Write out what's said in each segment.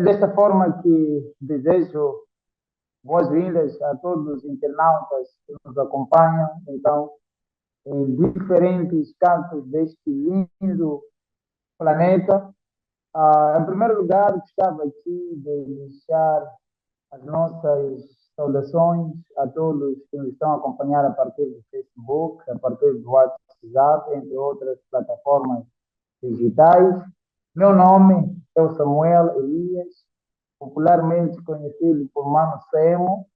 É desta forma que desejo boas-vindas a todos os internautas que nos acompanham, então, em diferentes cantos deste lindo planeta. Em primeiro lugar, gostava aqui de deixar as nossas saudações a todos que nos estão a acompanhar a partir do Facebook, a partir do WhatsApp, entre outras plataformas digitais. Meu nome é o Samuel Elias, popularmente conhecido por Mano Semo.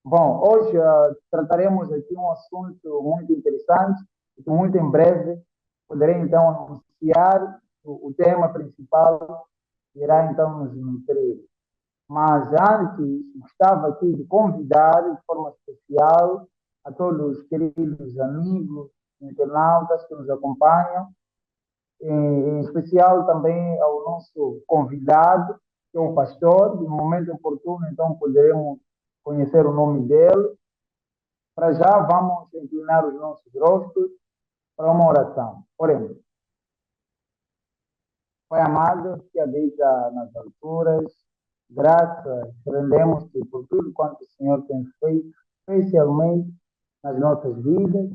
Bom, hoje trataremos aqui um assunto muito interessante, que muito em breve poderei então anunciar o tema principal que irá então nos nutrir. Mas antes, gostava aqui de convidar de forma especial a todos os queridos amigos, internautas que nos acompanham, em especial também ao nosso convidado, que é o pastor. No momento oportuno, então, poderemos conhecer o nome dele. Para já, vamos inclinar os nossos rostos para uma oração. Oremos. Pai amado, que habita nas alturas, graças rendemos-te por tudo quanto o Senhor tem feito, especialmente nas nossas vidas.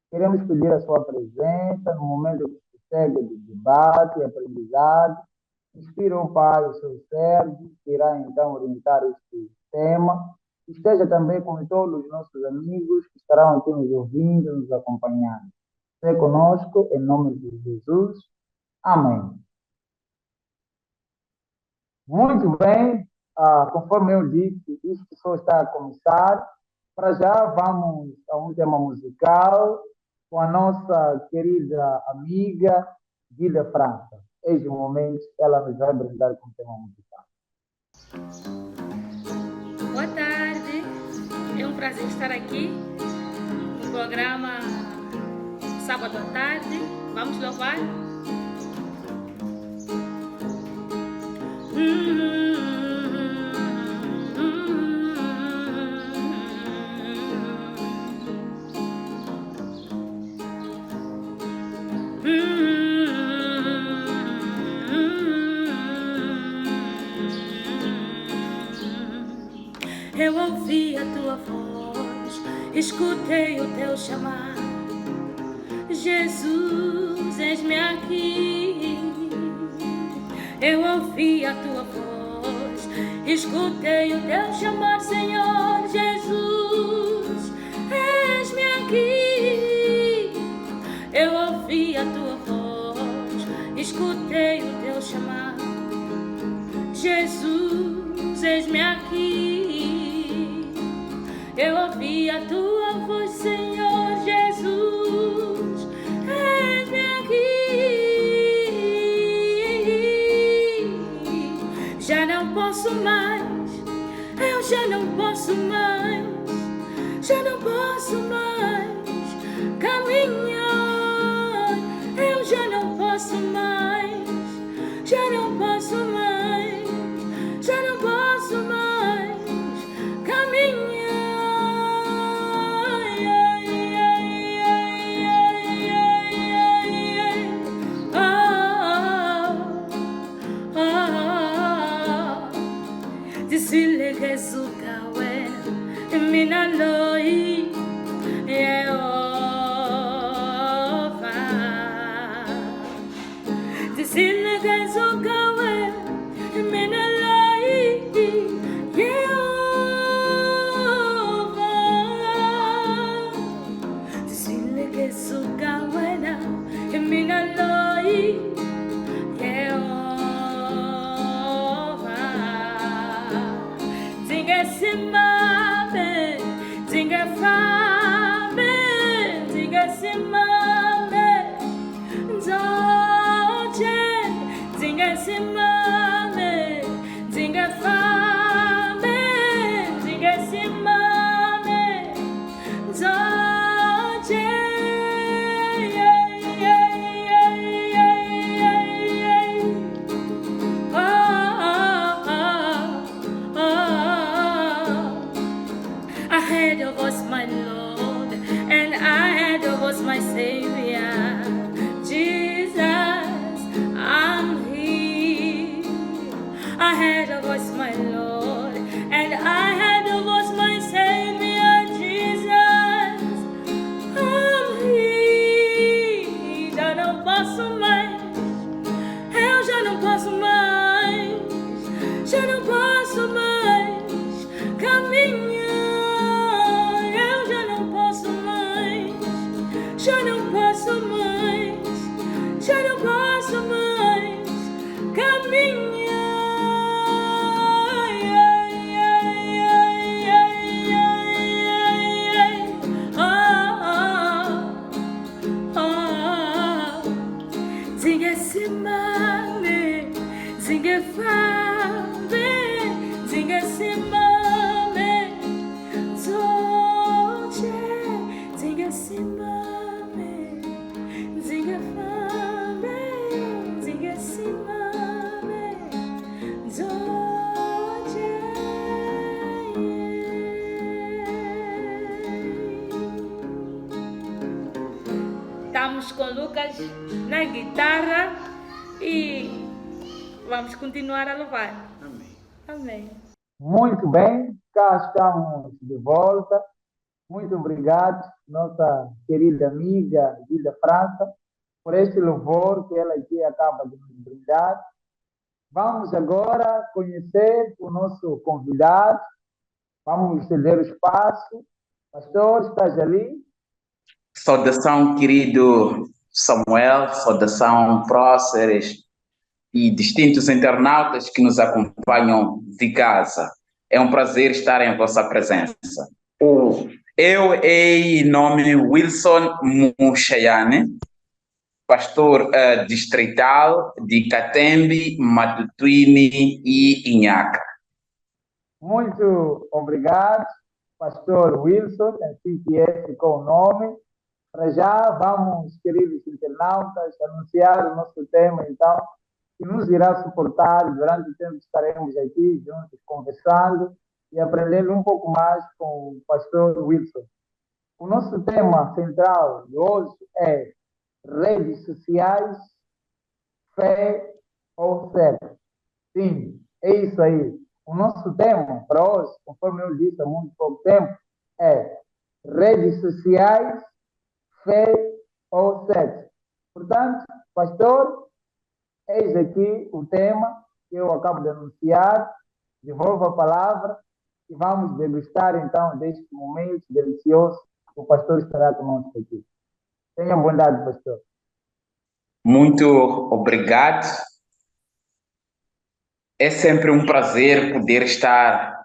Queremos pedir a sua presença no momento que se segue de debate e aprendizado. Inspira, o Pai, o seu servo, que irá então orientar este tema. Esteja também com todos os nossos amigos que estarão aqui nos ouvindo, nos acompanhando. Seja conosco, em nome de Jesus. Amém. Muito bem, conforme eu disse, isto só está a começar. Para já, vamos a um tema musical com a nossa querida amiga Guilherme França. Eis o momento, ela nos vai brindar com o tema musical. Boa tarde, é um prazer estar aqui no programa Sábado à Tarde. Vamos louvar? Eu ouvi a tua voz, escutei o teu chamar. Jesus, eis-me aqui. Eu ouvi a tua voz, escutei o teu chamar, Senhor Jesus, eis-me aqui. Eu ouvi a tua voz, escutei o teu chamar, Jesus, eis-me aqui. Eu ouvi a tua voz, Senhor Jesus, eis-me aqui. Já não posso mais, eu já não posso mais, já não posso mais caminhar. Eu já não posso mais, já não posso mais, já não posso mais caminhar. Disile Gesukawe, Minaloi, Yehovah. Disile Gesukawe, Minaloi, Yehovah. Disile Gesukawe, Minaloi, Simame, tinga fame, tinga simame, zoche, tinga simame, tinga fame, tinga simame, zoche. já não posso mais, já não posso mais caminhar. Zingasimame, zingafame, zingasimame, zoche, zingasimame, zingafame, zingasimame, zoche. Estamos com Lucas na guitarra e vamos continuar a louvar. Amém. Amém. Muito bem, cá estamos de volta. Muito obrigado, nossa querida amiga Gilda França, por este louvor que ela aqui acaba de nos brindar. Vamos agora conhecer o nosso convidado. Vamos ceder o espaço. Pastor, estás ali? Saudação, querido Samuel, saudação, próceres e distintos internautas que nos acompanham de casa. É um prazer estar em vossa presença. Eu, em nome Wilson Muchayane, pastor distrital de Catembe, Matutuini e Inhaca. Muito obrigado, pastor Wilson, assim que ficou o nome. Para já, vamos, queridos internautas, anunciar o nosso tema, então, que nos irá suportar durante o tempo que estaremos aqui juntos, conversando e aprendendo um pouco mais com o pastor Wilson. O nosso tema central de hoje é redes sociais, fé ou sexo. Sim, é isso aí. O nosso tema para hoje, conforme eu disse há muito pouco tempo, é redes sociais, fé ou sexo. Portanto, pastor, eis aqui o tema que eu acabo de anunciar. Devolvo a palavra e vamos degustar então deste momento delicioso que o pastor estará conosco aqui. Tenha bondade, pastor. Muito obrigado. É sempre um prazer poder estar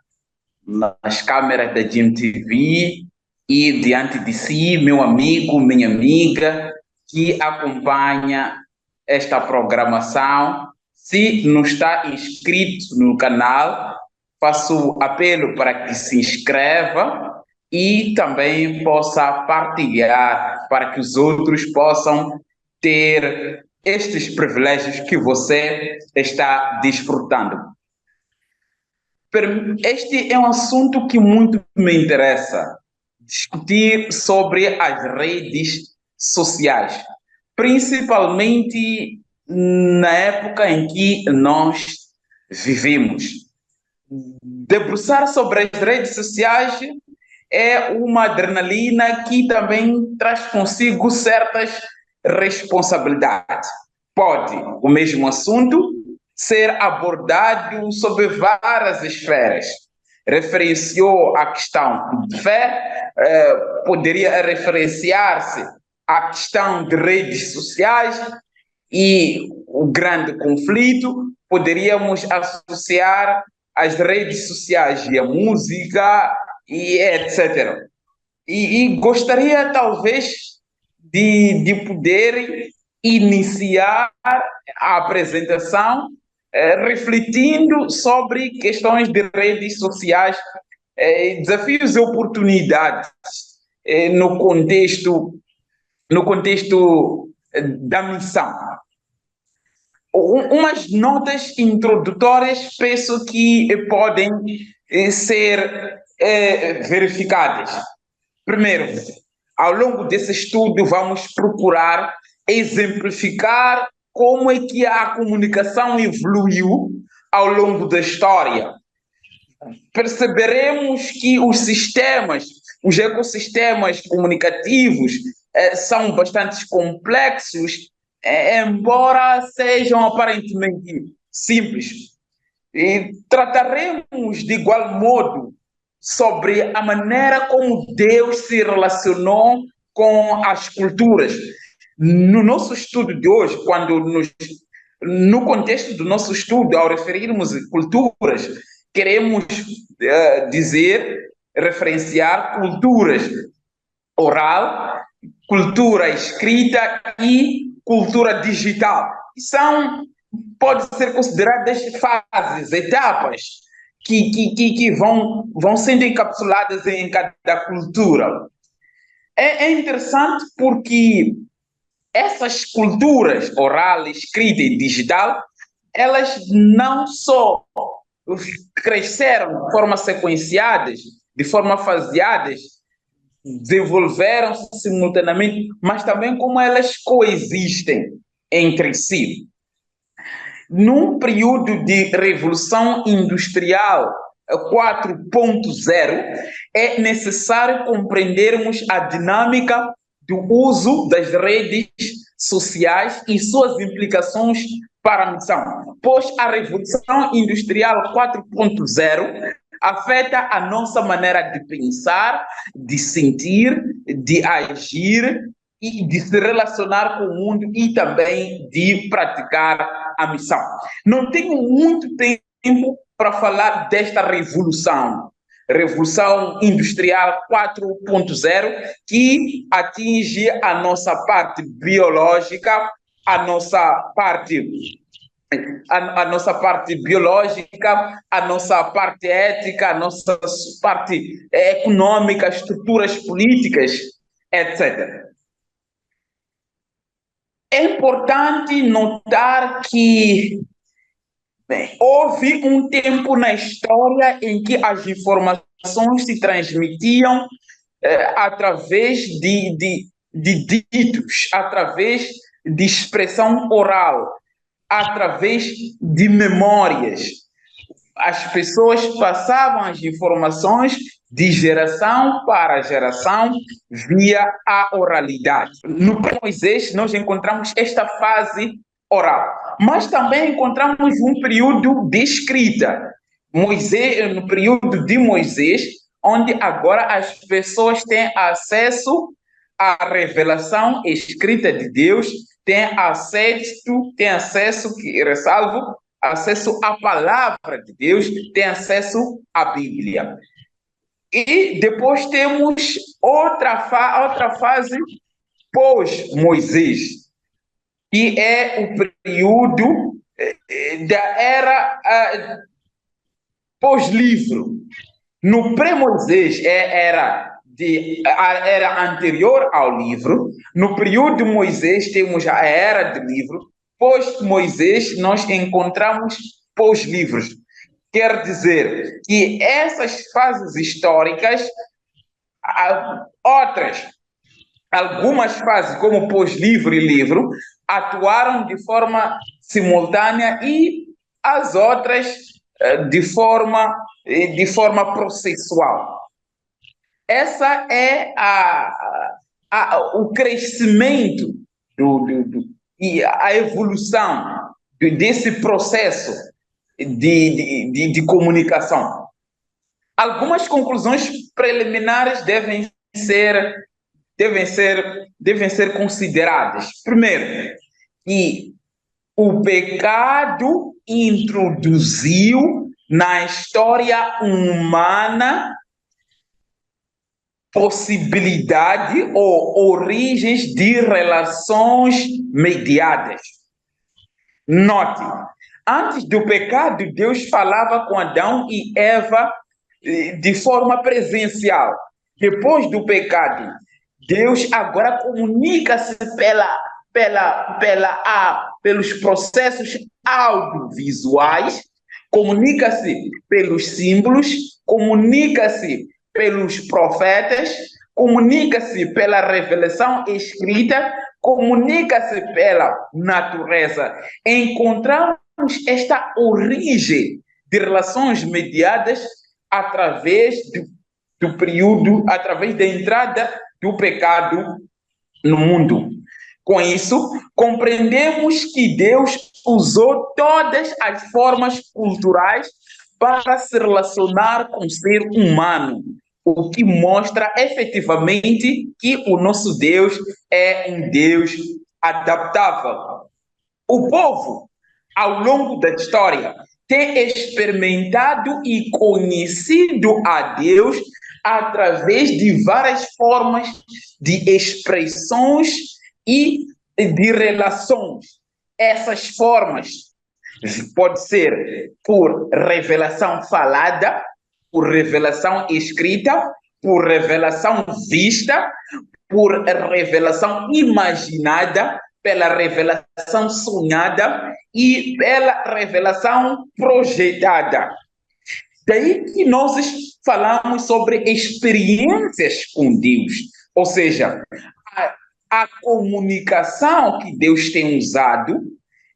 nas câmeras da GMTV e diante de si, meu amigo, minha amiga, que acompanha esta programação. Se não está inscrito no canal, faço apelo para que se inscreva e também possa partilhar para que os outros possam ter estes privilégios que você está desfrutando. Este é um assunto que muito me interessa, discutir sobre as redes sociais, principalmente na época em que nós vivemos. Debruçar sobre as redes sociais é uma adrenalina que também traz consigo certas responsabilidades. Pode o mesmo assunto ser abordado sob várias esferas. Referenciou a questão de fé, poderia referenciar-se à questão de redes sociais e o grande conflito, poderíamos associar as redes sociais e a música e etc. E gostaria talvez de poder iniciar a apresentação refletindo sobre questões de redes sociais, desafios e oportunidades no contexto da missão. Umas notas introdutórias penso que podem ser verificadas. Primeiro, ao longo desse estudo, vamos procurar exemplificar como é que a comunicação evoluiu ao longo da história. Perceberemos que os ecossistemas comunicativos são bastante complexos, embora sejam aparentemente simples. E trataremos de igual modo sobre a maneira como Deus se relacionou com as culturas. No nosso estudo de hoje, no contexto do nosso estudo, ao referirmos culturas, queremos referenciar culturas oral, cultura escrita e cultura digital. Podem ser consideradas fases, etapas que vão sendo encapsuladas em cada cultura. É interessante porque essas culturas, oral, escrita e digital, elas não só cresceram de forma sequenciadas, de forma faseadas, desenvolveram-se simultaneamente, mas também como elas coexistem entre si. Num período de Revolução Industrial 4.0, é necessário compreendermos a dinâmica do uso das redes sociais e suas implicações para a missão, pois a Revolução Industrial 4.0 afeta a nossa maneira de pensar, de sentir, de agir e de se relacionar com o mundo e também de praticar a missão. Não tenho muito tempo para falar desta revolução. Revolução Industrial 4.0, que atinge a nossa parte biológica, a nossa parte biológica, a nossa parte ética, a nossa parte econômica, estruturas políticas, etc. É importante notar que houve um tempo na história em que as informações se transmitiam através de ditos, através de expressão oral, através de memórias. As pessoas passavam as informações de geração para geração via a oralidade. No Moisés, nós encontramos esta fase oral, mas também encontramos um período de escrita. No período de Moisés, onde agora as pessoas têm acesso à revelação escrita de Deus, têm acesso, que ressalvo, acesso à palavra de Deus, têm acesso à Bíblia. E depois temos outra fase pós-Moisés, que é o período da era pós-livro. No pré-Moisés era anterior ao livro. No período de Moisés temos a era de livro. Pós-Moisés nós encontramos pós-livros. Quer dizer que essas fases históricas, algumas fases como pós-livro e livro, atuaram de forma simultânea e as outras de forma processual. Essa é o crescimento e a evolução desse processo de comunicação. Algumas conclusões preliminares devem ser consideradas. Primeiro, que o pecado introduziu na história humana possibilidade ou origens de relações mediadas. Note, antes do pecado, Deus falava com Adão e Eva de forma presencial. Depois do pecado, Deus agora comunica-se pelos processos audiovisuais, comunica-se pelos símbolos, comunica-se pelos profetas, comunica-se pela revelação escrita, comunica-se pela natureza. Encontramos esta origem de relações mediadas através do período, através da entrada do pecado no mundo. Com isso, compreendemos que Deus usou todas as formas culturais para se relacionar com o ser humano. o que mostra efetivamente que o nosso Deus é um Deus adaptável. O povo, ao longo da história, tem experimentado e conhecido a Deus através de várias formas de expressões e de relações. Essas formas pode ser por revelação falada, por revelação escrita, por revelação vista, por revelação imaginada, pela revelação sonhada e pela revelação projetada. Daí que nós falamos sobre experiências com Deus, ou seja, a comunicação que Deus tem usado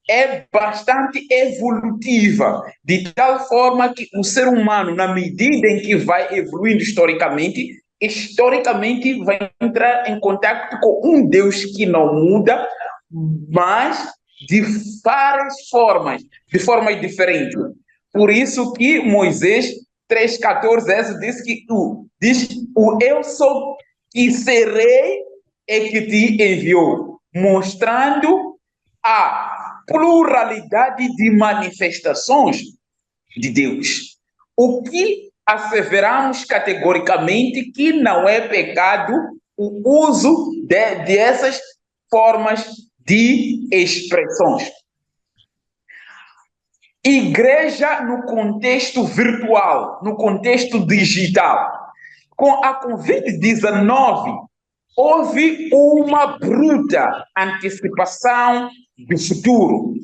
é bastante evolutiva, de tal forma que o ser humano, na medida em que vai evoluindo historicamente vai entrar em contato com um Deus que não muda, mas de várias formas, de formas diferentes. Por isso que Moisés 3,14 diz o eu sou que serei é que te enviou, mostrando a pluralidade de manifestações de Deus. O que asseveramos categoricamente que não é pecado o uso dessas formas de expressões. Igreja no contexto virtual, no contexto digital. Com a Covid-19, houve uma bruta antecipação do futuro.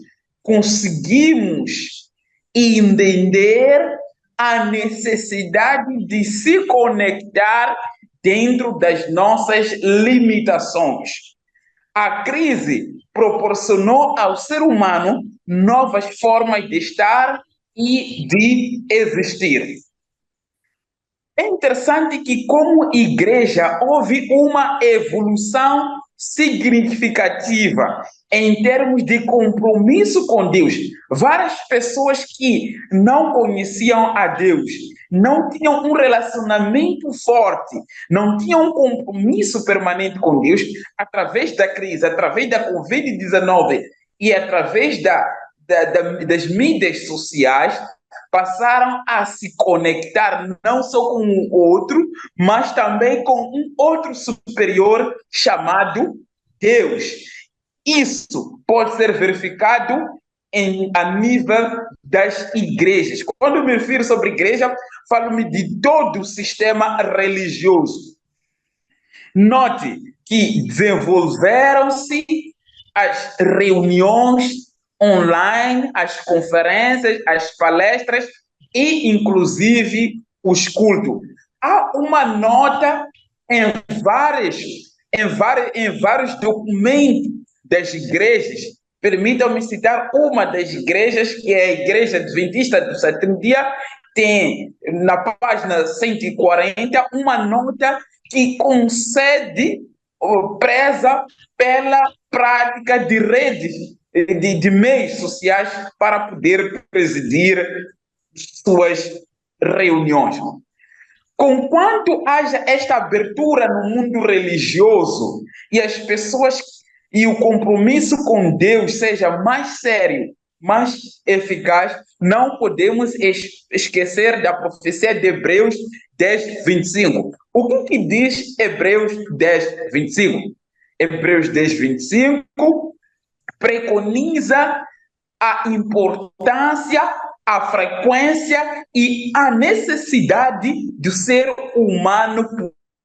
Conseguimos entender a necessidade de se conectar dentro das nossas limitações. A crise proporcionou ao ser humano novas formas de estar e de existir. É interessante que, como igreja, houve uma evolução significativa em termos de compromisso com Deus. Várias pessoas que não conheciam a Deus, não tinham um relacionamento forte, não tinham um compromisso permanente com Deus, através da crise, através da Covid-19 e através das mídias sociais, passaram a se conectar não só com o outro, mas também com um outro superior chamado Deus. Isso pode ser verificado a nível das igrejas. Quando me refiro sobre igreja, falo-me de todo o sistema religioso. Note que desenvolveram-se as reuniões online, as conferências, as palestras e, inclusive, os cultos. Há uma nota em vários documentos das igrejas. Permitam-me citar uma das igrejas, que é a Igreja Adventista do Sétimo Dia, tem na página 140 uma nota que concede ou preza pela prática de redes de meios sociais para poder presidir suas reuniões. Conquanto haja esta abertura no mundo religioso e as pessoas e o compromisso com Deus seja mais sério, mais eficaz, não podemos esquecer da profecia de Hebreus 10, 25. O que diz Hebreus 10, 25? Hebreus 10, 25 preconiza a importância, a frequência e a necessidade do ser humano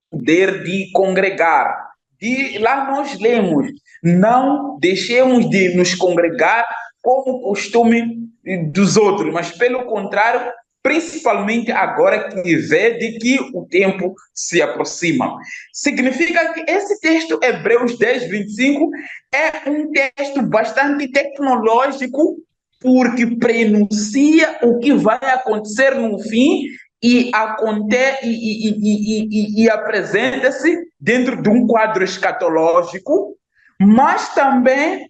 poder de congregar. E lá nós lemos, não deixemos de nos congregar como costume dos outros, mas pelo contrário, principalmente agora que vê de que o tempo se aproxima. Significa que esse texto, Hebreus 10, 25, é um texto bastante tecnológico, porque prenuncia o que vai acontecer no fim e apresenta-se dentro de um quadro escatológico, mas também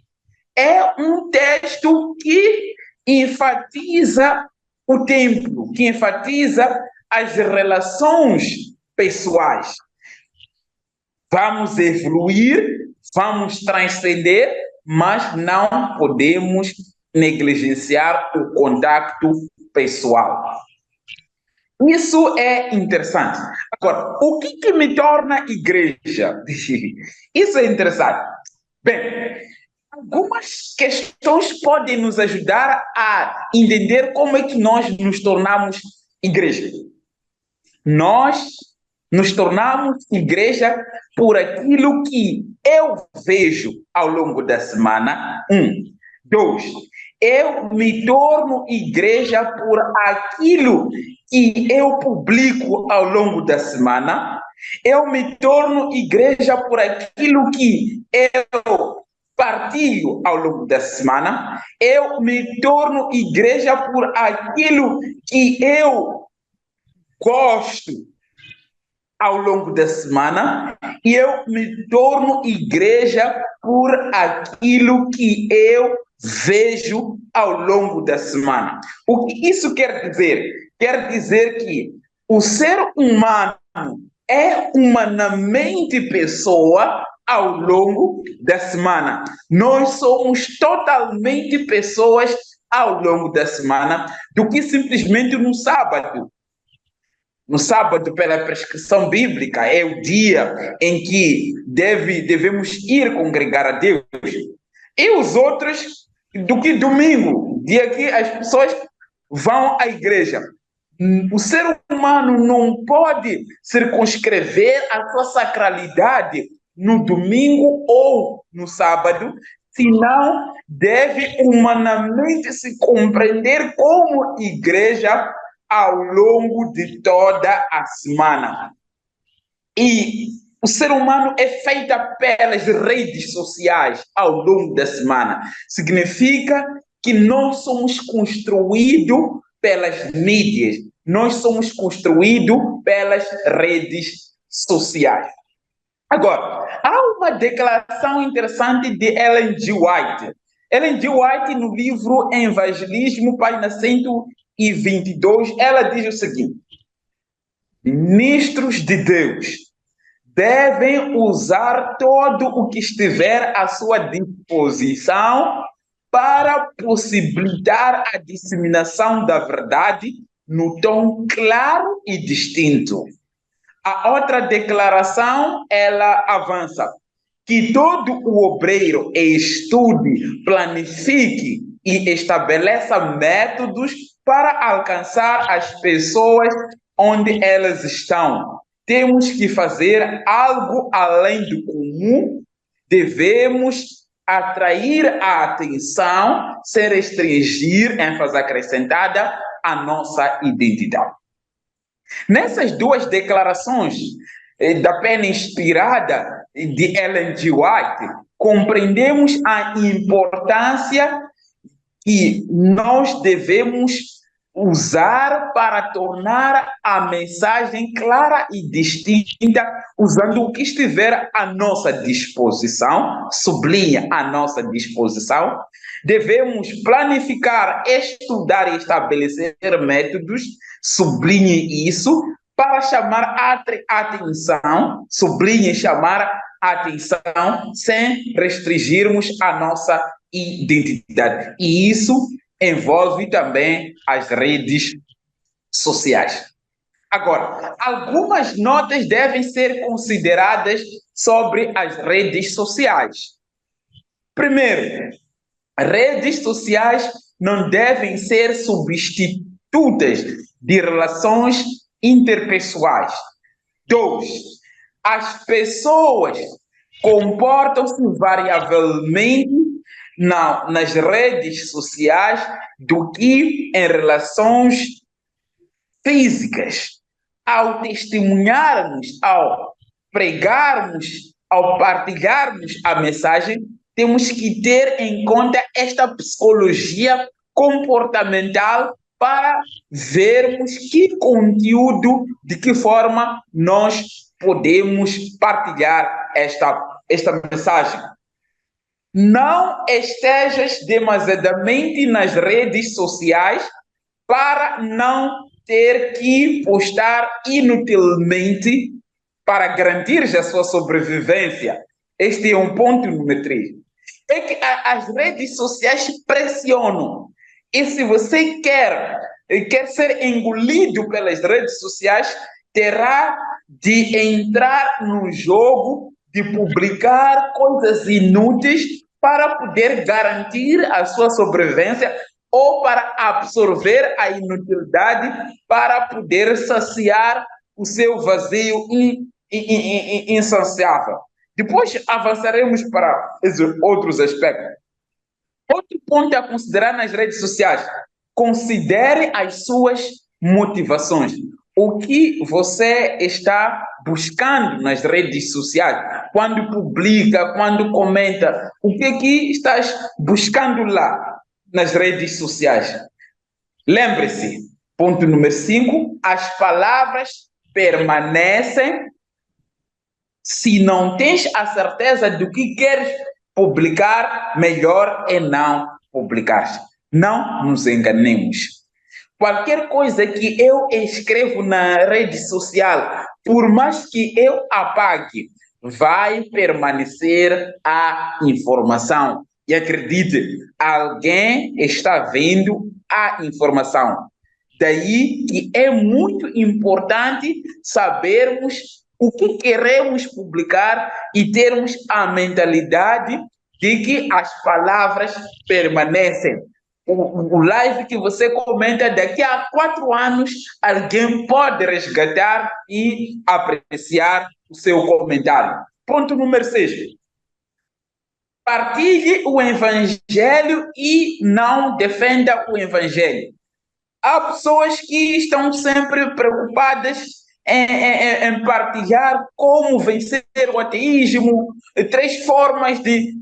é um texto que enfatiza o tempo, que enfatiza as relações pessoais. Vamos evoluir, vamos transcender, mas não podemos negligenciar o contacto pessoal. Isso é interessante. Agora, o que me torna igreja? Isso é interessante. Bem, algumas questões podem nos ajudar a entender como é que nós nos tornamos igreja. Nós nos tornamos igreja por aquilo que eu vejo ao longo da semana. 2, eu me torno igreja por aquilo que eu publico ao longo da semana. Eu me torno igreja por aquilo que eu partilho ao longo da semana. Eu me torno igreja por aquilo que eu gosto ao longo da semana, e eu me torno igreja por aquilo que eu vejo ao longo da semana. O que isso quer dizer? Quer dizer que o ser humano é humanamente pessoa ao longo da semana. Nós somos totalmente pessoas ao longo da semana, do que simplesmente no sábado. No sábado, pela prescrição bíblica, é o dia em que devemos ir congregar a Deus. E os outros, do que domingo, dia que as pessoas vão à igreja. O ser humano não pode circunscrever a sua sacralidade no domingo ou no sábado, senão deve humanamente se compreender como igreja ao longo de toda a semana. E o ser humano é feito pelas redes sociais ao longo da semana. Significa que nós somos construídos pelas mídias, nós somos construídos pelas redes sociais. Agora, há uma declaração interessante de Ellen G. White. Ellen G. White, no livro Evangelismo, página 122, ela diz o seguinte: ministros de Deus devem usar todo o que estiver à sua disposição para possibilitar a disseminação da verdade no tom claro e distinto. A outra declaração, ela avança: que todo o obreiro estude, planifique e estabeleça métodos para alcançar as pessoas onde elas estão. Temos que fazer algo além do comum, devemos atrair a atenção, sem restringir, ênfase acrescentada, a nossa identidade. Nessas duas declarações da pena inspirada de Ellen G. White, compreendemos a importância que nós devemos usar para tornar a mensagem clara e distinta, usando o que estiver à nossa disposição, sublinha a nossa disposição. Devemos planificar, estudar e estabelecer métodos, sublinhe isso, para chamar a atenção, sublinhe chamar a atenção, sem restringirmos a nossa identidade. E isso envolve também as redes sociais. Agora, algumas notas devem ser consideradas sobre as redes sociais. Primeiro, redes sociais não devem ser substitutas de relações interpessoais. 2, as pessoas comportam-se variavelmente nas redes sociais do que em relações físicas. Ao testemunharmos, ao pregarmos, ao partilharmos a mensagem, temos que ter em conta esta psicologia comportamental para vermos que conteúdo, de que forma nós podemos partilhar esta mensagem. Não estejas demasiadamente nas redes sociais para não ter que postar inutilmente para garantir a sua sobrevivência. Este é um ponto número 3. É que as redes sociais pressionam. E se você quer ser engolido pelas redes sociais, terá de entrar no jogo de publicar coisas inúteis para poder garantir a sua sobrevivência ou para absorver a inutilidade para poder saciar o seu vazio insaciável. Depois avançaremos para esses outros aspectos. Outro ponto a considerar nas redes sociais: considere as suas motivações. O que você está buscando nas redes sociais? Quando publica, quando comenta, o que é que estás buscando lá nas redes sociais? Lembre-se, ponto número 5, as palavras permanecem se não tens a certeza do que queres publicar, melhor é não publicar. Não nos enganemos. Qualquer coisa que eu escrevo na rede social, por mais que eu apague, vai permanecer a informação. E acredite, alguém está vendo a informação. Daí que é muito importante sabermos o que queremos publicar e termos a mentalidade de que as palavras permanecem. O live que você comenta, daqui a 4 anos, alguém pode resgatar e apreciar o seu comentário. Ponto número 6. Partilhe o evangelho e não defenda o evangelho. Há pessoas que estão sempre preocupadas em partilhar como vencer o ateísmo, 3 formas de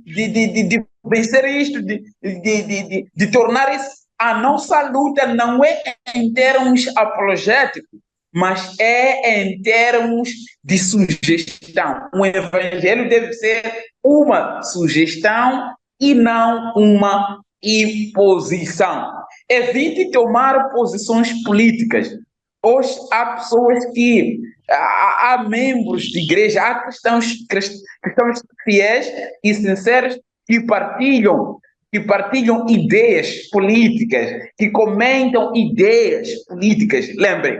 vencer isto, de tornar isso. A nossa luta não é em termos apologéticos, mas é em termos de sugestão. O evangelho deve ser uma sugestão e não uma imposição. Evite tomar posições políticas. Hoje há pessoas que, há membros de igreja, há cristãos fiéis e sinceros que partilham ideias políticas, que comentam ideias políticas. Lembrem,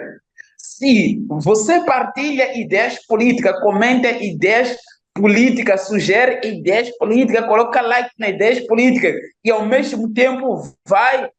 se você partilha ideias políticas, comenta ideias políticas, sugere ideias políticas, coloca like nas ideias políticas e ao mesmo tempo vai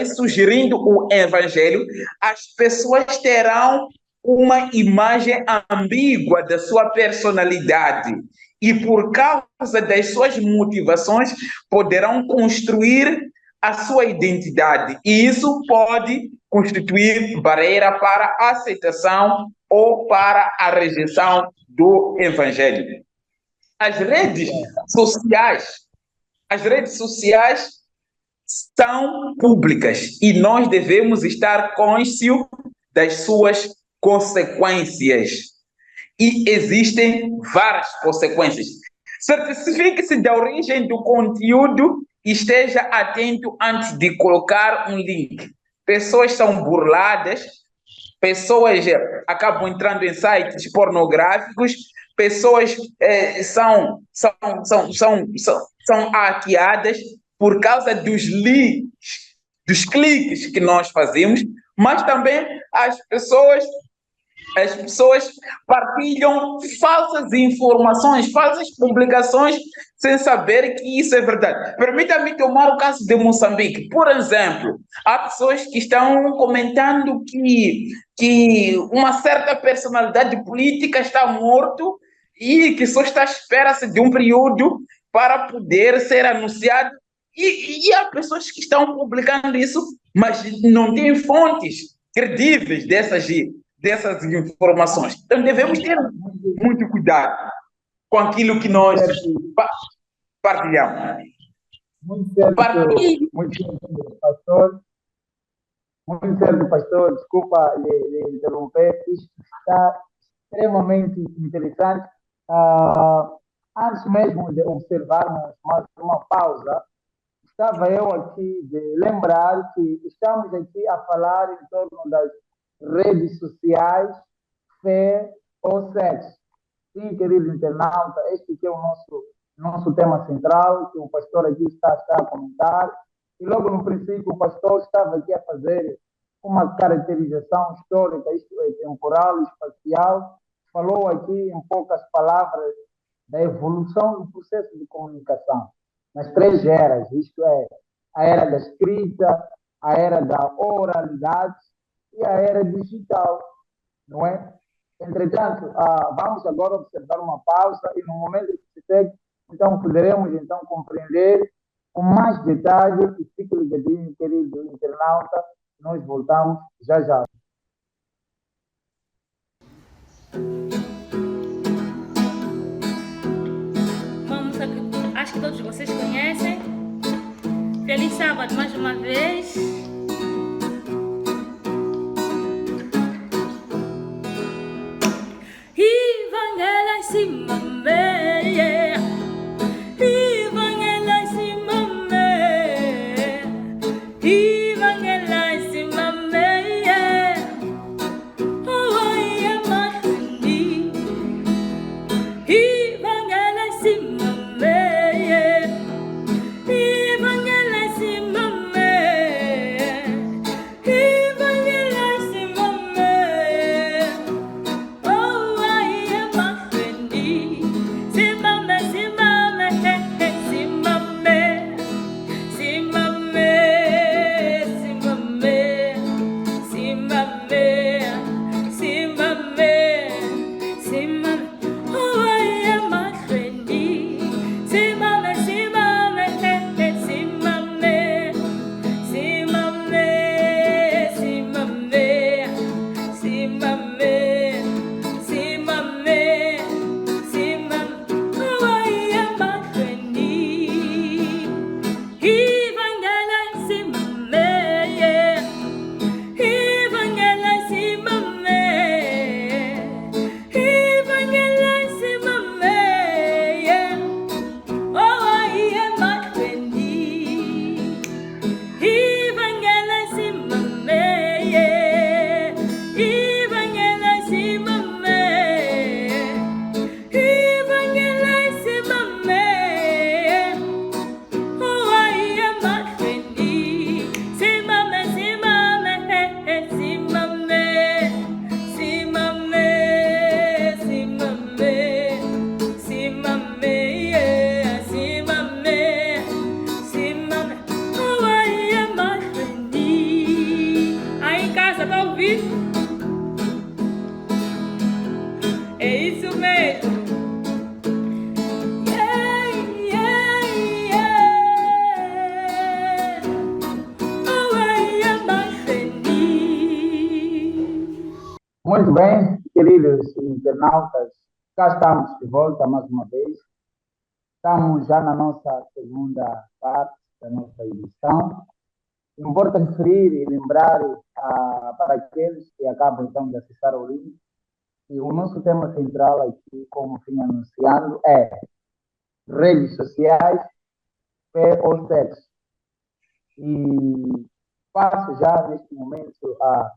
sugerindo o evangelho, as pessoas terão uma imagem ambígua da sua personalidade e por causa das suas motivações poderão construir a sua identidade e isso pode constituir barreira para a aceitação ou para a rejeição do evangelho. As redes sociais são públicas e nós devemos estar conscientes das suas consequências. E existem várias consequências. Certifique-se da origem do conteúdo e esteja atento antes de colocar um link. Pessoas são burladas, pessoas acabam entrando em sites pornográficos, pessoas são hackeadas por causa dos links, dos cliques que nós fazemos, mas também as pessoas partilham falsas informações, falsas publicações, sem saber que isso é verdade. Permita-me tomar o caso de Moçambique. Por exemplo, há pessoas que estão comentando que uma certa personalidade política está morto e que só está à espera de um período para poder ser anunciado. E há pessoas que estão publicando isso, mas não têm fontes credíveis dessas informações. Então devemos ter muito cuidado com aquilo que nós partilhamos. Muito certo, pastor. Muito certo, pastor. Desculpa lhe interromper. Isto está extremamente interessante. Antes mesmo de observarmos mais uma pausa, estava eu aqui de lembrar que estamos aqui a falar em torno das redes sociais, fé ou sexo. Sim, querido internauta, este aqui é o nosso tema central, que o pastor aqui está a comentar. E logo no princípio o pastor estava aqui a fazer uma caracterização histórica, isto é, temporal, espacial. Falou aqui em poucas palavras da evolução do processo de comunicação nas três eras, isto é, a era da escrita, a era da oralidade e a era digital, não é? Entretanto, vamos agora observar uma pausa e no momento que se segue, então poderemos então compreender com mais detalhe e fique ligadinho, querido internauta, nós voltamos já já. Vamos aqui, acho que todos vocês conhecem. Feliz sábado mais uma vez. Ivangela Simame, Ivangela Simame, Ivangela Simame, oh I am a friend. Ivangela Simame, Ivangela Simame, Ivangela Simame, oh I am a friend. Simame, Simame, Simame, Simame, Simame, Simame, Simame, Simame, oh I am a friend. Simame, Simame, Simame, Simame, Simame, Simame, Simame, Simame, oh I am a friend. Ivangela Simame, Ivangela Simame, Ivangela Simame, oh I am a friend. Ivangela Simame, Ivangela Simame, Ivangela Simame, oh I am a friend. Simame, Simame, Simame, Simame, Simame, Simame, Simame, Simame, oh I am a friend. Aí em casa, tá ouvindo? É isso mesmo. Yeah, yeah, yeah. Oh I am a friend. Muito bem, queridos internautas, cá estamos de volta mais uma vez. Estamos já na nossa segunda parte da nossa edição. Importa referir e lembrar para aqueles que acabam então de acessar o link que o nosso tema central aqui, como vim anunciando, é redes sociais, fé ou sexo. E passo já neste momento a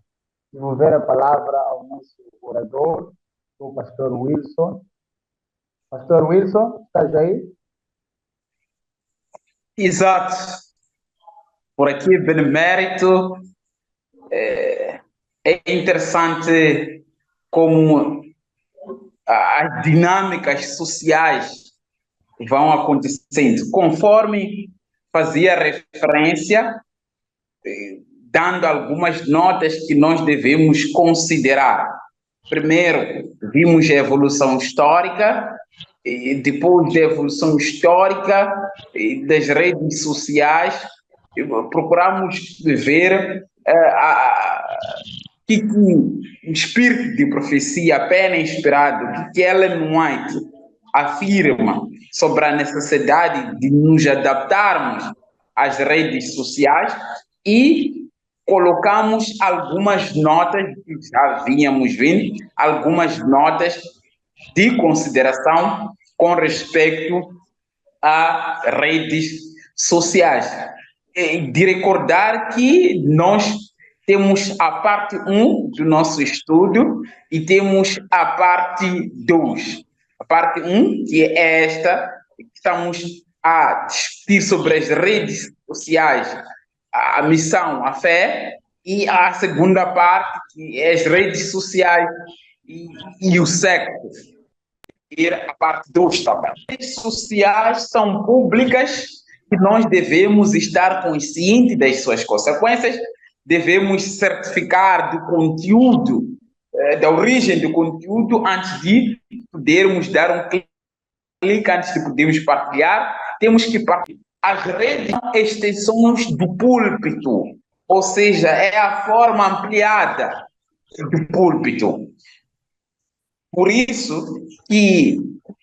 devolver a palavra ao nosso orador, o pastor Wilson. Pastor Wilson, estás aí? Exato. Por aqui, Benemérito, é interessante como as dinâmicas sociais vão acontecendo, conforme fazia referência, dando algumas notas que nós devemos considerar. Primeiro, vimos a evolução histórica, e depois da evolução histórica das redes sociais, procuramos ver que o espírito de profecia apenas inspirado, que Ellen White afirma sobre a necessidade de nos adaptarmos às redes sociais e colocamos algumas notas, que já vínhamos vendo, algumas notas de consideração com respeito a redes sociais. De recordar que nós temos a parte 1 do nosso estudo e temos a parte 2. A parte 1, que é esta, estamos a discutir sobre as redes sociais, a missão, a fé, e a segunda parte, que é as redes sociais e o sexo. E a parte 2 também. As redes sociais são públicas e nós devemos estar conscientes das suas consequências, devemos certificar do conteúdo, da origem do conteúdo, antes de podermos dar um clique, antes de podermos partilhar, temos que partilhar. As redes são extensões do púlpito, ou seja, é a forma ampliada do púlpito. Por isso que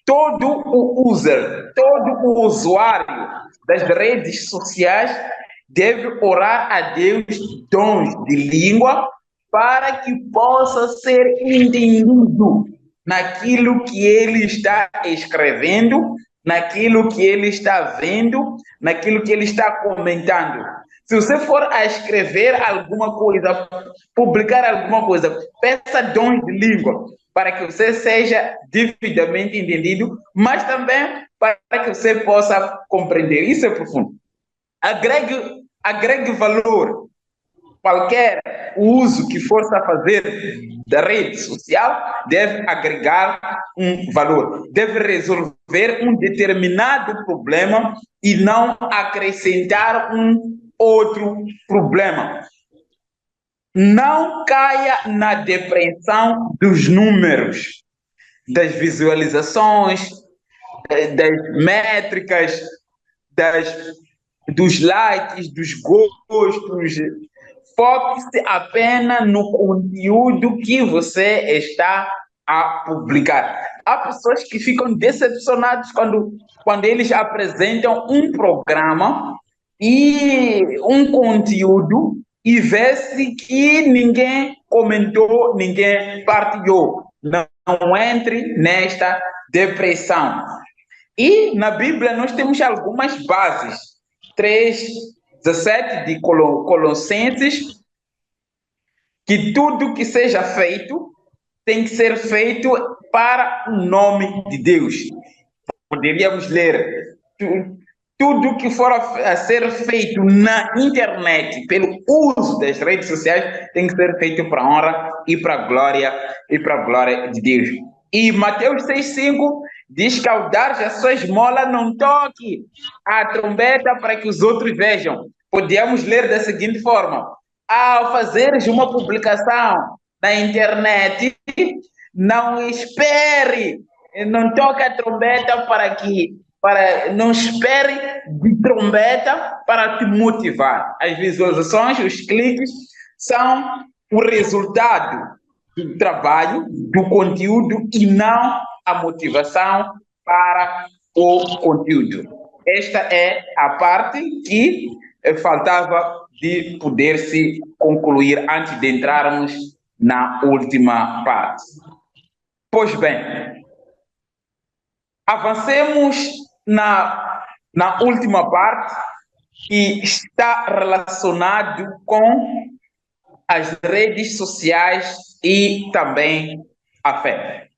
todo o user, todo o usuário das redes sociais deve orar a Deus dons de língua para que possa ser entendido naquilo que ele está escrevendo, naquilo que ele está vendo, naquilo que ele está comentando. Se você for a escrever alguma coisa, publicar alguma coisa, peça dons de língua para que você seja devidamente entendido, mas também para que você possa compreender. Isso é profundo. Agregue valor. Qualquer uso que for a fazer da rede social deve agregar um valor, deve resolver um determinado problema e não acrescentar um outro problema. Não caia na depressão dos números, das visualizações, das métricas, dos likes, dos gostos. Foque-se apenas no conteúdo que você está a publicar. Há pessoas que ficam decepcionadas quando eles apresentam um programa e um conteúdo e vê-se que ninguém comentou, ninguém partilhou. Não entre nesta depressão. E na Bíblia nós temos algumas bases. 3:17 de Colossenses, que tudo que seja feito tem que ser feito para o nome de Deus. Poderíamos ler tudo que for a ser feito na internet, pelo uso das redes sociais, tem que ser feito para a honra e para a glória de Deus. E Mateus 6:5 diz que ao dar a sua esmola, não toque a trombeta para que os outros vejam. Podemos ler da seguinte forma: ao fazeres uma publicação na internet, não espere, não toque a trombeta não espere de trombeta para te motivar. As visualizações, os cliques, são o resultado do trabalho, do conteúdo e não a motivação para o conteúdo. Esta é a parte que faltava de poder se concluir antes de entrarmos na última parte. Pois bem, avancemos na última parte, que está relacionado com as redes sociais e também a fé.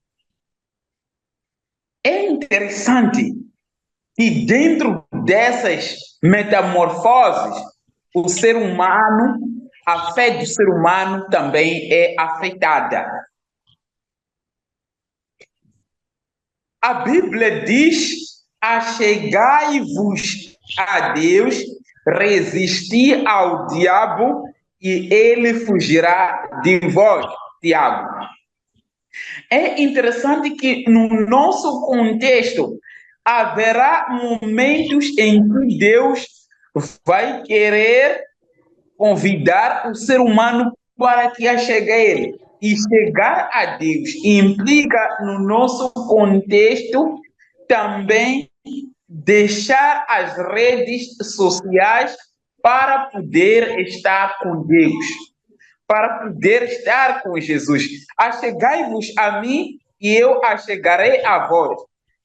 É interessante que dentro dessas metamorfoses, o ser humano, a fé do ser humano também é afetada. A Bíblia diz: achegai-vos a Deus, resisti ao diabo e ele fugirá de vós, Tiago. É interessante que no nosso contexto haverá momentos em que Deus vai querer convidar o ser humano para que achegue a Ele. E chegar a Deus implica, no nosso contexto, também deixar as redes sociais para poder estar com Deus, para poder estar com Jesus. Achegai-vos a mim e eu achegarei a vós.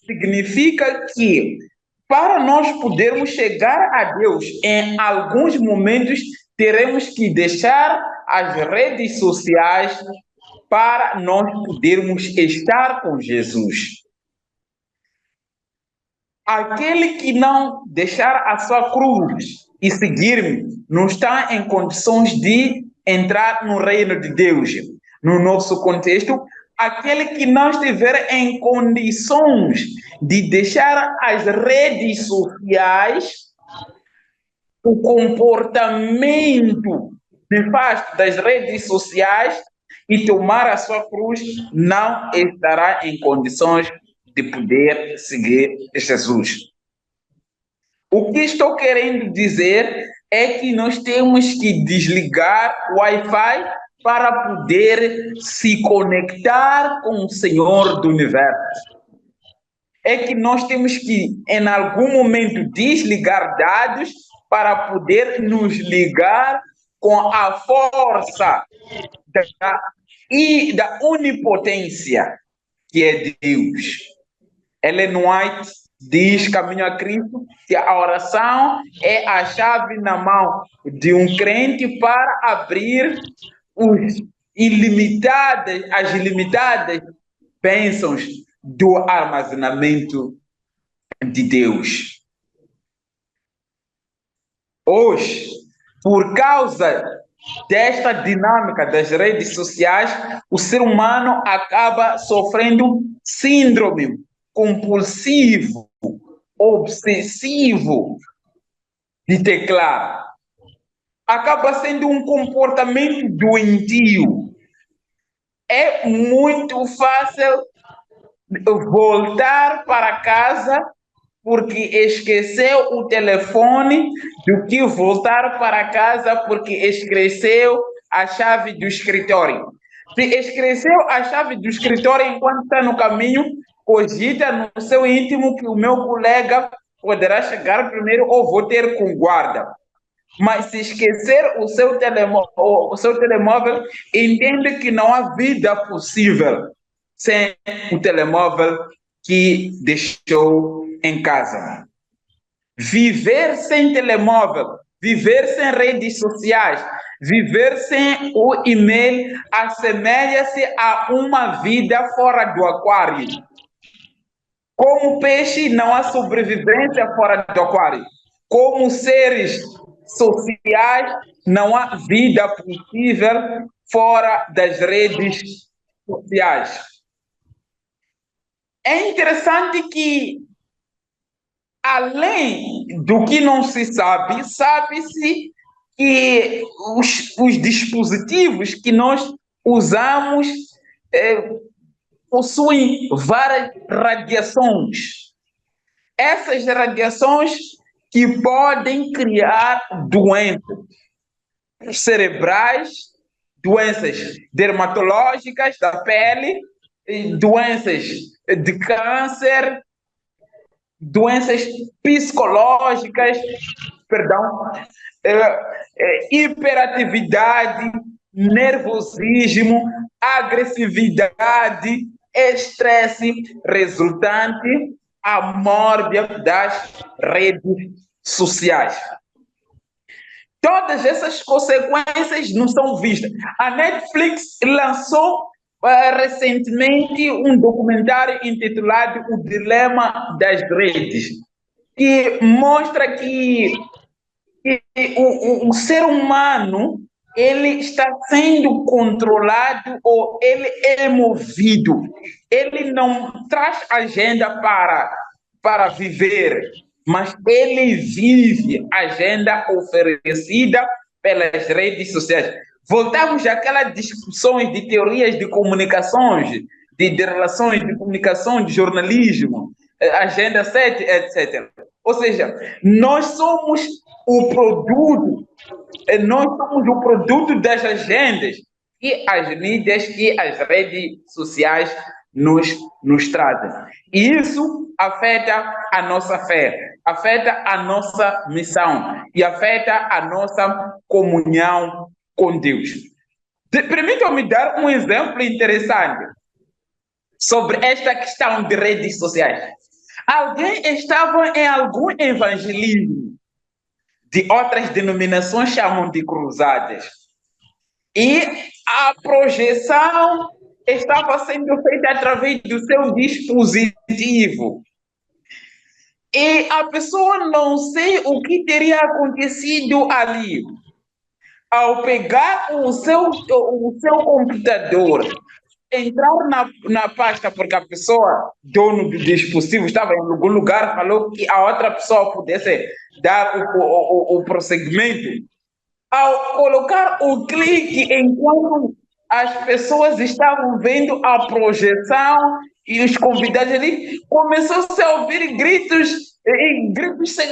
Significa que para nós podermos chegar a Deus, em alguns momentos teremos que deixar as redes sociais para nós podermos estar com Jesus. Aquele que não deixar a sua cruz e seguir-me não está em condições de entrar no reino de Deus. No nosso contexto, aquele que não estiver em condições de deixar as redes sociais, o comportamento nefasto das redes sociais e tomar a sua cruz, não estará em condições de poder seguir Jesus. O que estou querendo dizer é que nós temos que desligar o Wi-Fi para poder se conectar com o Senhor do Universo. É que nós temos que, em algum momento, desligar dados para poder nos ligar com a força da onipotência que é Deus. Ellen White diz, Caminho a Cristo, que a oração é a chave na mão de um crente para abrir as ilimitadas bênçãos do armazenamento de Deus. Hoje, por causa desta dinâmica das redes sociais, o ser humano acaba sofrendo síndrome compulsivo, obsessivo de teclar. Acaba sendo um comportamento doentio. É muito fácil voltar para casa porque esqueceu o telefone do que voltar para casa porque esqueceu a chave do escritório. Se esqueceu a chave do escritório enquanto está no caminho, cogita no seu íntimo que o meu colega poderá chegar primeiro ou vou ter com guarda. Mas se esquecer o seu telemóvel, entende que não há vida possível sem o telemóvel que deixou em casa. Viver sem telemóvel, viver sem redes sociais, viver sem o e-mail assemelha-se a uma vida fora do aquário. Como peixe, não há sobrevivência fora do aquário. Como seres sociais, não há vida possível fora das redes sociais. É interessante que, além do que não se sabe, sabe-se que os dispositivos que nós usamos possuem várias radiações. Essas radiações que podem criar doenças cerebrais, doenças dermatológicas da pele, doenças de câncer, doenças psicológicas, hiperatividade, nervosismo, agressividade, estresse resultante à mórbia das redes sociais. Todas essas consequências não são vistas. A Netflix lançou recentemente um documentário intitulado O Dilema das Redes, que mostra que o ser humano ele está sendo controlado ou ele é movido. Ele não traz agenda para viver, mas ele vive a agenda oferecida pelas redes sociais. Voltamos àquelas discussões de teorias de comunicações, de relações de comunicação, de jornalismo, agenda 7, etc. Ou seja, nós somos o produto das agendas que as mídias e as redes sociais nos trazem. E isso afeta a nossa fé, afeta a nossa missão e afeta a nossa comunhão com Deus. Permitam-me dar um exemplo interessante sobre esta questão de redes sociais. Alguém estava em algum evangelismo, de outras denominações chamam de cruzadas, e a projeção estava sendo feita através do seu dispositivo. E a pessoa não sei o que teria acontecido ali. Ao pegar o seu computador, entrar na pasta, porque a pessoa, dono do dispositivo, estava em algum lugar, falou que a outra pessoa pudesse dar o prosseguimento. Ao colocar o clique enquanto as pessoas estavam vendo a projeção e os convidados ali, começou-se a ouvir gritos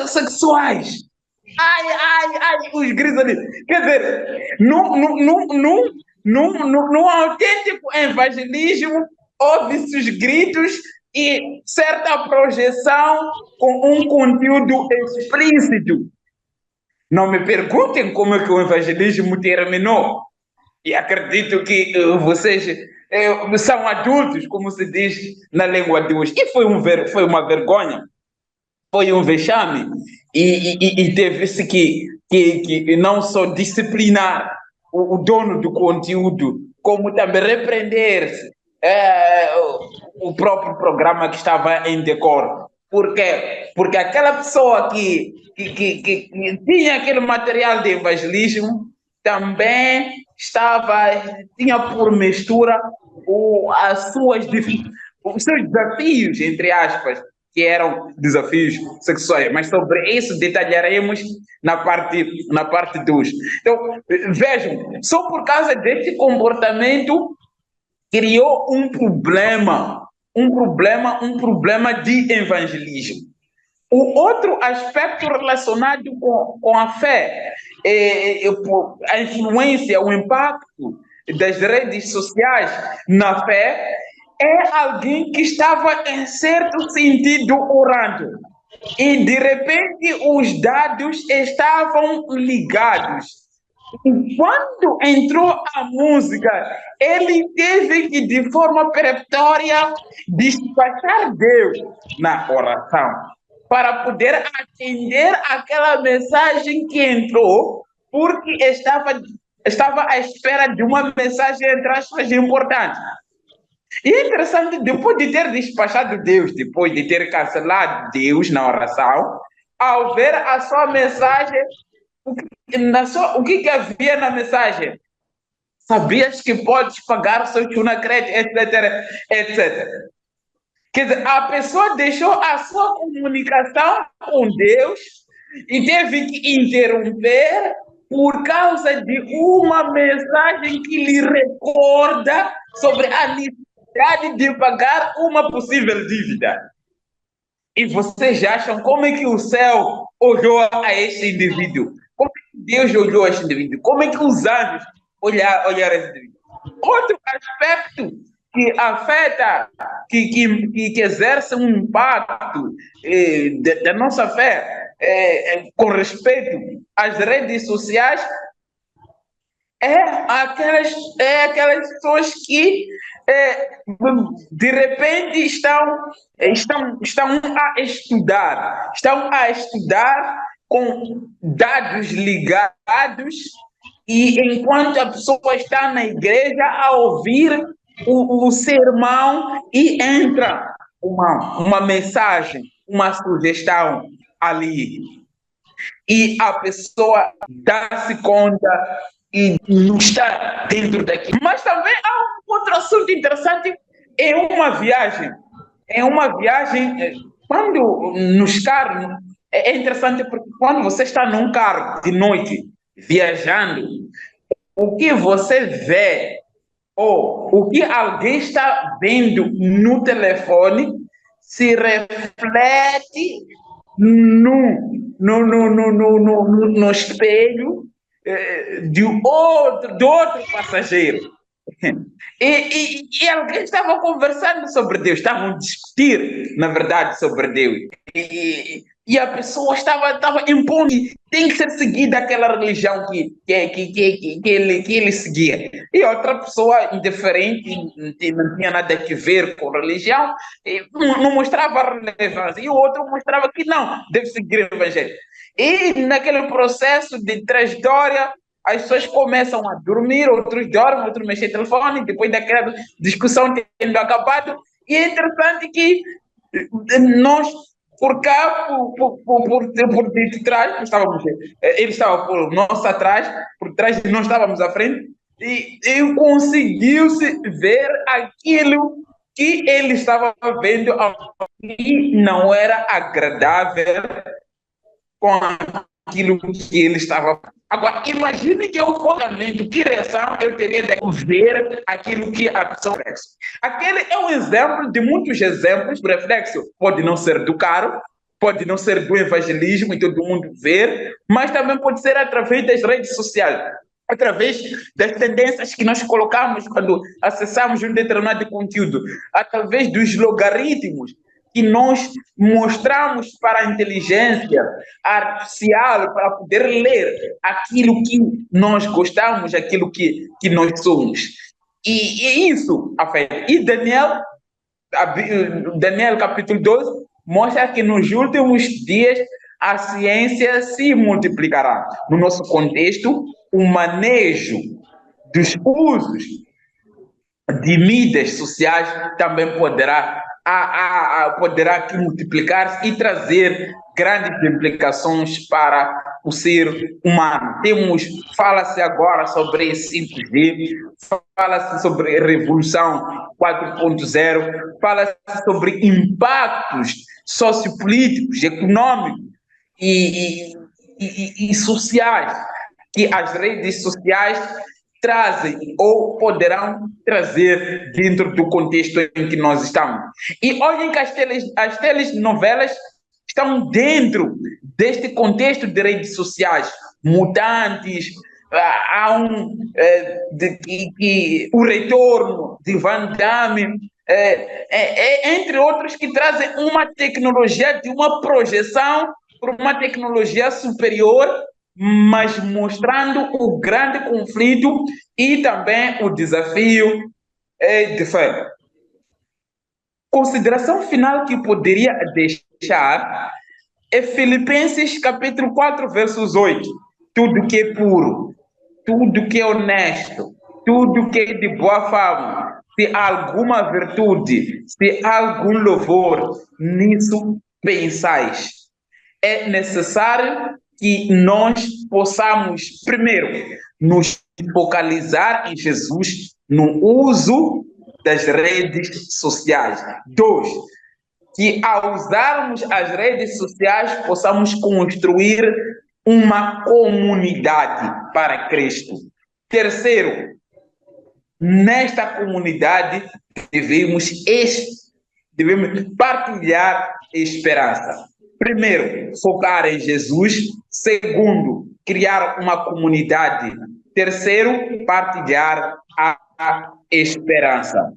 sexuais. Ai, ai, ai, os gritos ali. Quer dizer, num autêntico evangelismo, houve-se os gritos e certa projeção com um conteúdo explícito. Não me perguntem como é que o evangelismo terminou. E acredito que vocês são adultos, como se diz na língua de hoje. E foi uma vergonha, foi um vexame. E teve-se que não só disciplinar o dono do conteúdo, como também repreender-se o próprio programa que estava em decoro. Por quê? Porque aquela pessoa que tinha aquele material de evangelismo também tinha por mistura os seus desafios, entre aspas, que eram desafios sexuais. Mas sobre isso detalharemos na parte 2. Então, vejam, só por causa desse comportamento criou um problema de evangelismo. O outro aspecto relacionado com a fé, a influência, o impacto das redes sociais na fé, é alguém que estava, em certo sentido, orando. E, de repente, os dados estavam ligados. E quando entrou a música, ele teve que, de forma peremptória, despachar Deus na oração para poder atender aquela mensagem que entrou, porque estava à espera de uma mensagem, entre aspas, importante. E é interessante, depois de ter despachado Deus, depois de ter cancelado Deus na oração, ao ver a sua mensagem, o que havia na mensagem? Sabias que podes pagar o seu tuna crédito, etc, etc. Quer dizer, a pessoa deixou a sua comunicação com Deus e teve que interromper por causa de uma mensagem que lhe recorda sobre a necessidade de pagar uma possível dívida. E vocês acham como é que o céu olhou a este indivíduo? Como é que Deus olhou a este indivíduo? Como é que os anjos olharam a este indivíduo? Outro aspecto que afeta, que exerce um impacto da nossa fé com respeito às redes sociais é aquelas pessoas que de repente estão a estudar com dados ligados, e enquanto a pessoa está na igreja a ouvir o sermão e entra uma mensagem, uma sugestão ali, e a pessoa dá-se conta e não está dentro daquilo. Mas também há um outro assunto interessante, é uma viagem, quando nos carros, é interessante porque quando você está num carro de noite, viajando, o que você vê ou o que alguém está vendo no telefone se reflete no espelho do outro passageiro. E alguém estava conversando sobre Deus, estavam a discutir, na verdade, sobre Deus. e a pessoa estava impune, tem que ser seguida aquela religião que ele seguia. E outra pessoa indiferente, não tinha nada a ver com religião, não mostrava relevância. E o outro mostrava que não, deve seguir o evangelho. E naquele processo de trajetória, as pessoas começam a dormir, outros dormem, outros mexem no telefone, depois daquela discussão tendo acabado. E é interessante que nós, por cá, por detrás, estávamos, ele estava por nós atrás, por trás de nós estávamos à frente, e conseguiu-se ver aquilo que ele estava vendo e não era agradável com aquilo que ele estava. Agora, imagine que eu fogamento, que reação eu teria de ver aquilo que a pessoa reflexo. Aquele é um exemplo de muitos exemplos. O reflexo pode não ser do caro, pode não ser do evangelismo e todo mundo ver, mas também pode ser através das redes sociais, através das tendências que nós colocamos quando acessamos um determinado conteúdo, através dos logaritmos que nós mostramos para a inteligência artificial para poder ler aquilo que nós gostamos, aquilo que nós somos. E isso afeta. E Daniel capítulo 12 mostra que nos últimos dias a ciência se multiplicará. No nosso contexto, o manejo dos usos de mídias sociais também poderá multiplicar e trazer grandes implicações para o ser humano. Fala-se agora sobre 5G, fala-se sobre revolução 4.0, fala-se sobre impactos sociopolíticos, econômicos e sociais que as redes sociais trazem ou poderão trazer dentro do contexto em que nós estamos. E olhem que as telenovelas estão dentro deste contexto de redes sociais, mutantes, há o retorno de Van Damme, entre outros que trazem uma tecnologia de uma projeção por uma tecnologia superior, mas mostrando o grande conflito e também o desafio de fé. Consideração final que poderia deixar é Filipenses capítulo 4, versos 8. Tudo que é puro, tudo que é honesto, tudo que é de boa fama, se há alguma virtude, se há algum louvor, nisso pensais. É necessário que nós possamos, primeiro, nos focalizar em Jesus no uso das redes sociais. Dois, que ao usarmos as redes sociais possamos construir uma comunidade para Cristo. Terceiro, nesta comunidade devemos partilhar esperança. Primeiro, focar em Jesus. Segundo, criar uma comunidade. Terceiro, partilhar a esperança.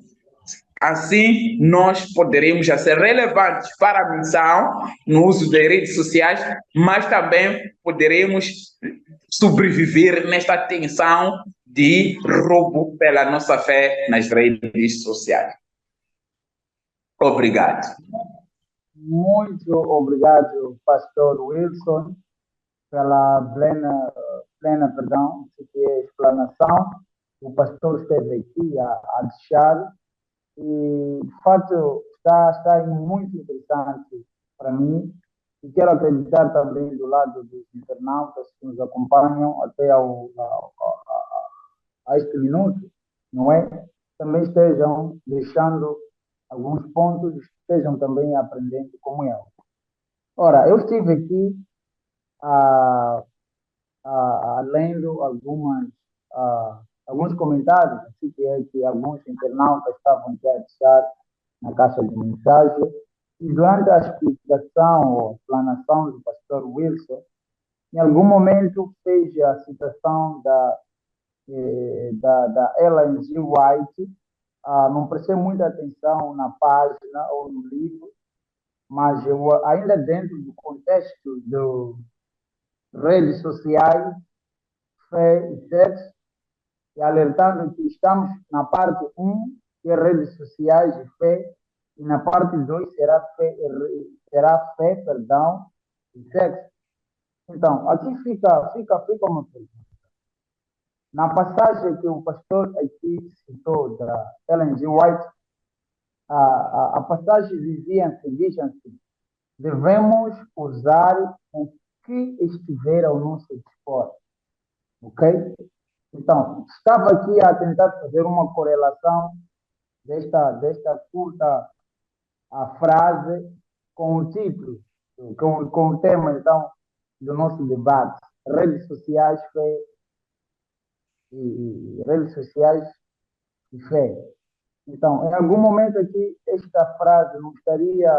Assim, nós poderemos já ser relevantes para a missão no uso das redes sociais, mas também poderemos sobreviver nesta tensão de roubo pela nossa fé nas redes sociais. Obrigado. Muito obrigado, pastor Wilson, pela plena explanação. O pastor esteve aqui a deixar e, de fato, está muito interessante para mim e quero acreditar também do lado dos internautas que nos acompanham até a este minuto, não é? Também estejam deixando alguns pontos, estejam também aprendendo como eu. Ora, eu estive aqui lendo alguns comentários, assim que alguns internautas estavam aqui a deixar na caixa de mensagem, e durante a explicação ou explanação do pastor Wilson, em algum momento fez a citação da Ellen G. White. Não prestei muita atenção na página ou no livro, mas eu ainda dentro do contexto das redes sociais, fé e sexo, e alertando que estamos na parte um que é redes sociais e fé, e na parte 2 será fé, perdão, e sexo. Então, aqui fica uma pergunta. Na passagem que o pastor aqui citou da Ellen G. White, a passagem diz assim, devemos usar o que estiver ao nosso dispor, ok? Então, estava aqui a tentar fazer uma correlação desta curta frase com o título, com o tema, então, do nosso debate. Redes sociais, fé e redes sociais e fé. Então, em algum momento aqui, esta frase não estaria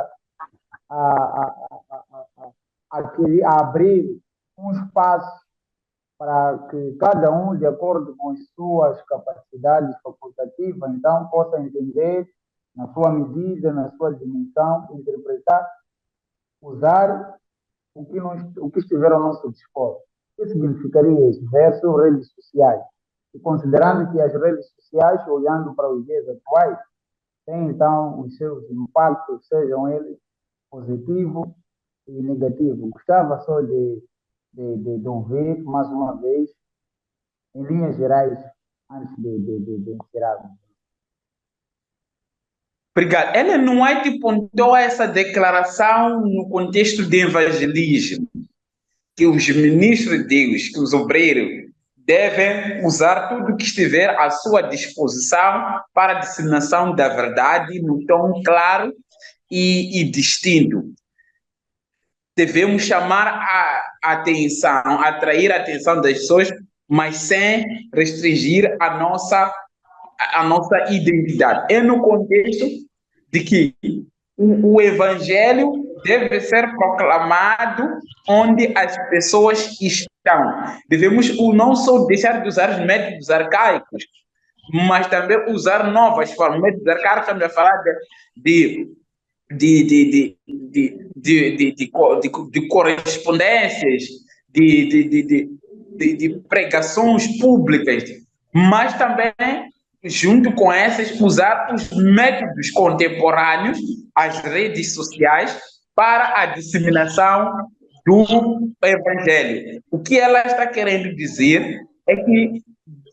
a, a, a abrir um espaço para que cada um, de acordo com as suas capacidades facultativas, então possa entender, na sua medida, na sua dimensão, interpretar, usar o que estiver ao nosso dispor. O que significaria isso? Versus redes sociais. E considerando que as redes sociais, olhando para os dias atuais, têm então os seus impactos, sejam eles positivos e negativos. Gostava só de ouvir mais uma vez, em linhas gerais, antes de encerrarmos. Obrigado. Ellen não é que pontuou essa declaração no contexto de evangelismo, que os ministros de Deus, que os obreiros, devem usar tudo que estiver à sua disposição para a disseminação da verdade no tom claro e distinto. Devemos chamar a atenção, atrair a atenção das pessoas, mas sem restringir a nossa identidade. É no contexto de que o evangelho deve ser proclamado onde as pessoas estão. Devemos não só deixar de usar os métodos arcaicos, mas também usar novas formas. Métodos arcaicos, estamos a falar de correspondências, de pregações públicas, mas também, junto com essas, usar os métodos contemporâneos, as redes sociais, para a disseminação do Evangelho. O que ela está querendo dizer é que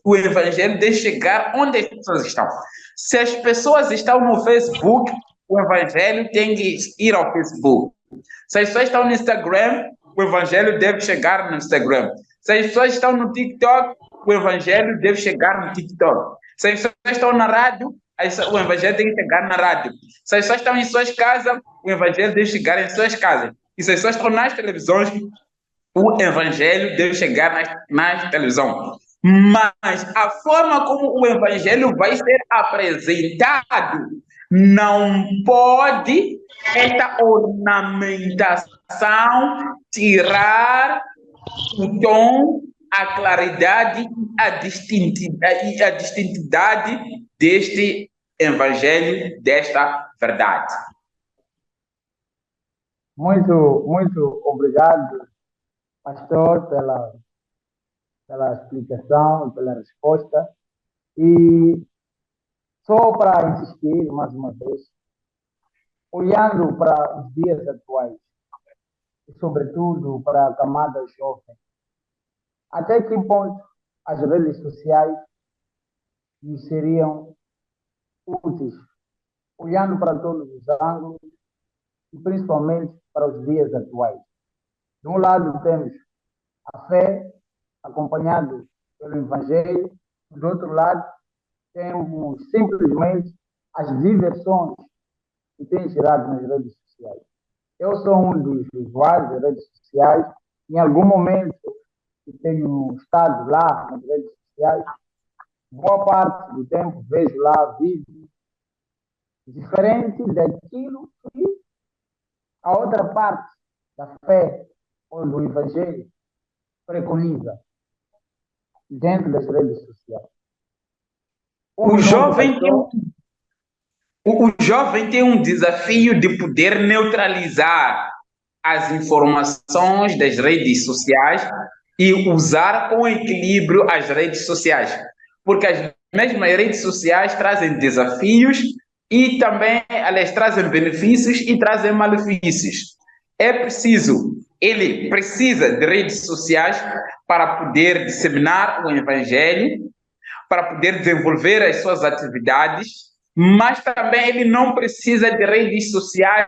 o Evangelho deve chegar onde as pessoas estão. Se as pessoas estão no Facebook, o Evangelho tem que ir ao Facebook. Se as pessoas estão no Instagram, o Evangelho deve chegar no Instagram. Se as pessoas estão no TikTok, o Evangelho deve chegar no TikTok. Se as pessoas estão na rádio, o Evangelho tem que chegar na rádio. Se as pessoas estão em suas casas, o Evangelho deve chegar em suas casas. E se as pessoas estão nas televisões, o Evangelho deve chegar nas televisões. Mas a forma como o Evangelho vai ser apresentado não pode esta ornamentação tirar o tom, a claridade e a distintividade deste Evangelho, desta verdade. Muito obrigado, pastor, pela explicação, pela resposta. E só para insistir mais uma vez, olhando para os dias atuais, e sobretudo para a camada jovem, até que ponto as redes sociais nos seriam úteis, olhando para todos os ângulos, e principalmente para os dias atuais. De um lado temos a fé, acompanhado pelo Evangelho, do outro lado temos simplesmente as diversões que têm gerado nas redes sociais. Eu sou um dos usuários das redes sociais, em algum momento que tenho estado lá nas redes sociais, boa parte do tempo vejo lá vídeos diferentes daquilo que a outra parte da fé ou do Evangelho preconiza dentro das redes sociais. O jovem tem O jovem tem um desafio de poder neutralizar as informações das redes sociais e usar com equilíbrio as redes sociais, porque as mesmas redes sociais trazem desafios e também elas trazem benefícios e trazem malefícios. Ele precisa de redes sociais para poder disseminar o evangelho, para poder desenvolver as suas atividades, mas também ele não precisa de redes sociais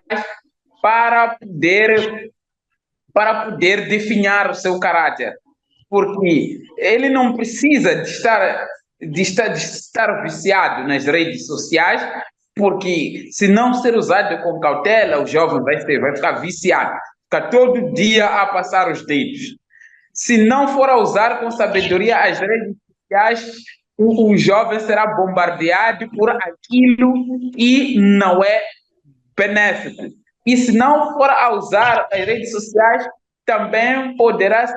para poder definhar o seu caráter, porque ele não precisa de estar viciado nas redes sociais, porque se não ser usado com cautela, o jovem vai ficar viciado, ficar todo dia a passar os dedos. Se não for a usar com sabedoria as redes sociais, o jovem será bombardeado por aquilo e não é benéfico. E se não for a usar as redes sociais, também poderá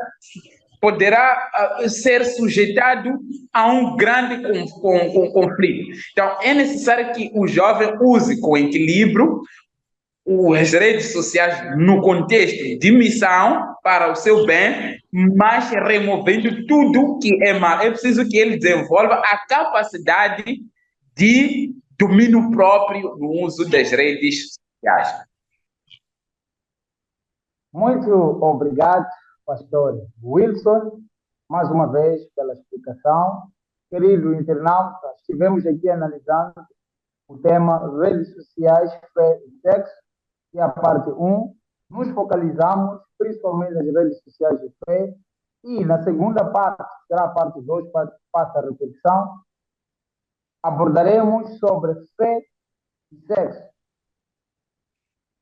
ser sujeitado a um grande conflito. Então, é necessário que o jovem use com equilíbrio as redes sociais no contexto de missão para o seu bem, mas removendo tudo que é mal. É preciso que ele desenvolva a capacidade de domínio próprio no uso das redes sociais. Muito obrigado, pastor Wilson, mais uma vez pela explicação. Querido internauta, estivemos aqui analisando o tema redes sociais, fé e sexo, e a parte 1. Nos focalizamos principalmente nas redes sociais de fé, e na segunda parte, será a parte 2, passa a repetição, abordaremos sobre fé e sexo.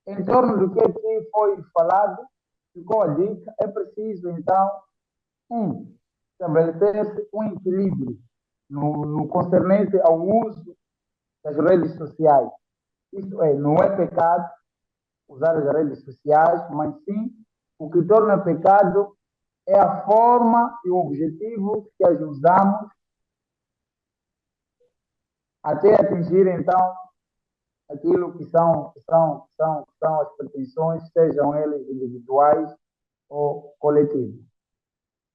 Em torno do que aqui foi falado, ficou a dica, é preciso, então, estabelecer um equilíbrio no concernente ao uso das redes sociais. Isto é, não é pecado usar as redes sociais, mas sim, o que torna pecado é a forma e o objetivo que as usamos até atingir, então, aquilo que são as pretensões, sejam eles individuais ou coletivos.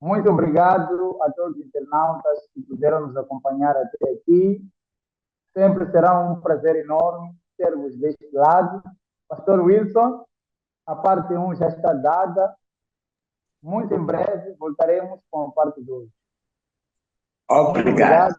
Muito obrigado a todos os internautas que puderam nos acompanhar até aqui. Sempre será um prazer enorme ter-vos deste lado. Pastor Wilson, a parte 1 já está dada. Muito em breve voltaremos com a parte 2. Obrigado.